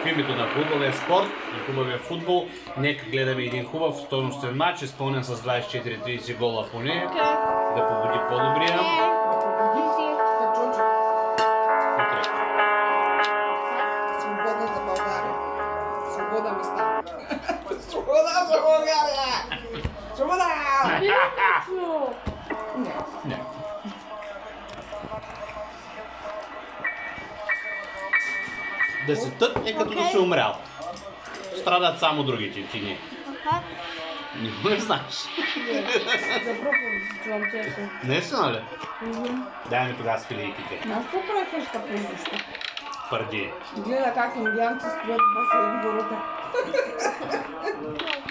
В името на хубавия спорт и хубавия футбол, нека гледаме един хубав стойностен матч, изпълнен с 24-30 гола поне, да победи по-добрия. Свобода за България. Свобода ми става. Свобода за България! Свобода! Не. Да се тът е като да си умрял. Страдат само другите, ти не. Никога не знаеш. Наистина ли? Дай ми тогава с филийките. Знаеш какво правиш така призищо? Парди. Гледа как индианци стоят басейн в гората.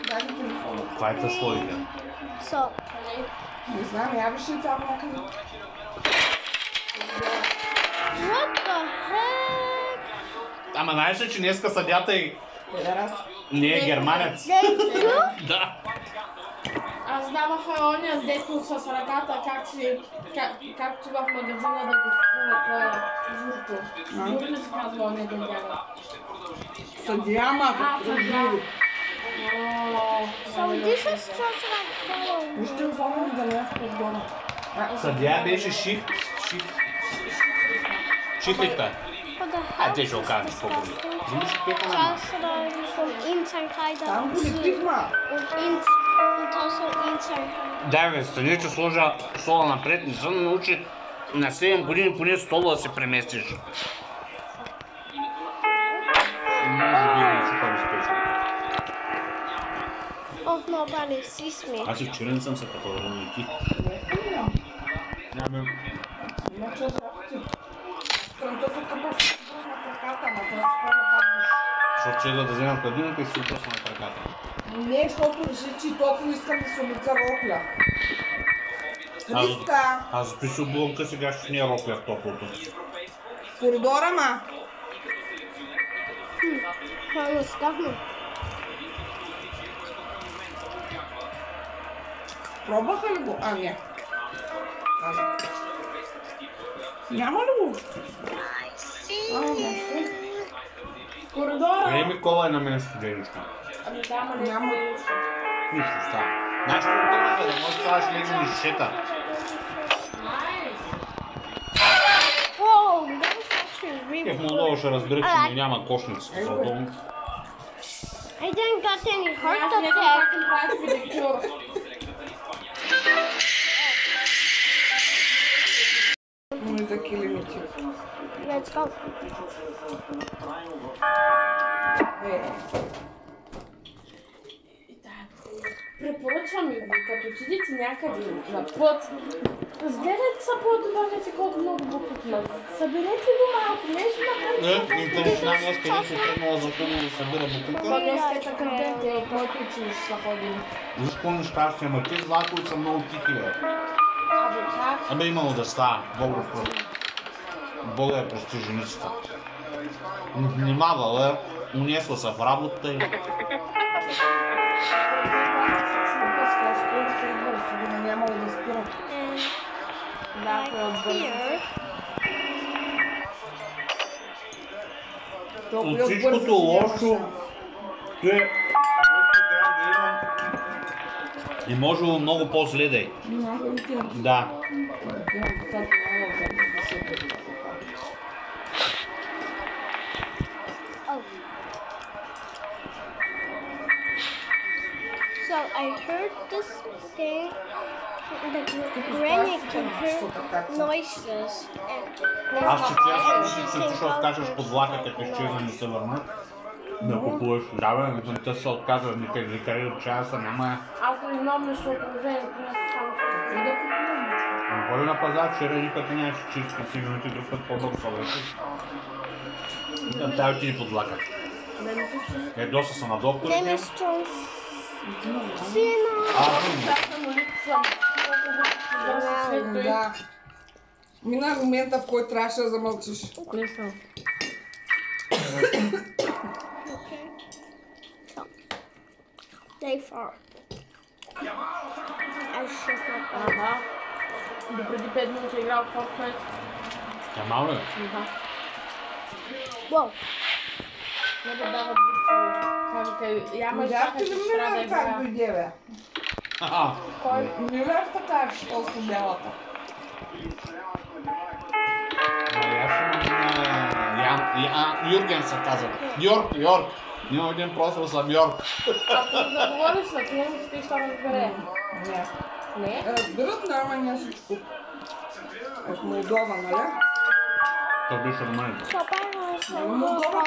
Дай ми телефона. Това е та слоика. Не знам, явиш ли там някъде? What the heck? Ама знаеш ли, че днеска съдята не е германец? Да. Аз даваха оня с дето с ръката, както в магазина да го купува журто. Журто ли се казва оня да дяга? Съдия, ма, съдия. So this is just like Halloween. вижте оформен да не е в подгона. Съдия беше Шихлихта. What the А, heck? те ще окажеш по-добре. Вземи си пека на Das von Insider. Там го летихма. Und das von Insider. Дай бе, стани, че сложа стола напред, не съм научи на 7 години поне стола да се преместиш. Може би не ще по-успешно. Oh, nobody sees me. Аз и вчера не съм се каталогал и ти. Няма. Иначе работи. Към това къпа с карта, ама това се хвърля пак душ. Защото че да вземам хладилника и си отпусна на краката. Не, защото реши, че топло искам да се облека рокля. Христка! Аз запишу блънка, сега ще не е рокля в топлото. В коридора, ма! Hallo, Stachel. Пробваха ли го? А, не. Няма ли го? В коридора. Еми кола е на мен студеничка. Ами да, ама не Няма. Нищо става. Знаеш какво отиваха, да можеш да ставаш легни шета. Whoa, that was actually really В Молдова ще разбере, че няма кошници. Защото I didn't got any heart Аз не attack. как им правят педикюр. Не за килимите. Let's go. Препоръчвам ви, като отидете някъде на път, разгледайте са по-добавяте колко много букви има. Съберете го малко, нещо да интересна днеска не се тръгнала за хубаво да събира буквите. Това днеска е такъв ден, те от моето училище са ходили. Виж какво щастие, ама тези влакове са много тихи, бе. Абе как? Абе имало да става, Бога пръв. Бога е прости женицата. Внимавала, унесла се в работата и... Нямало да спирам. And here. От всичкото лошо, те... И можело много по-зле да е. Да. Oh. So I heard this thing that Granny can hear noises and Аз че ти се отишъл скачаш под влака, като изчезна не се върна. Да купуваш. Да бе, не те се отказва, никъде кари от часа, няма... Аз не знам нещо положението на само И да купувам. Ходи на пазар, вчера никъде нямаше 40 минути, друг път по-дълго са вече. Там тая отиди под влака. Доста са на докторите. Dennis Jones. Sina. Да. Мина момента, в който трябваше да замълчиш. Okay. So, day 4. I should not have. Ага. Допреди 5 минути играл в Fortnite. Нормално ли? Да. Whoa. Не да дават бицеви. Кажете, яма и чакай, Видяхте ли че Милер страда и как бяга. дойде, бе? Аха. Кой? Милер така ще толкова бялата. Юрген се казва. Йорк. Няма един профил съм Йорк. Ако заговориш с него, ти ще разбере. Не. Не? Разбират нормално всичко. От Молдова, нали? Той беше Румъния. Папа, Молдова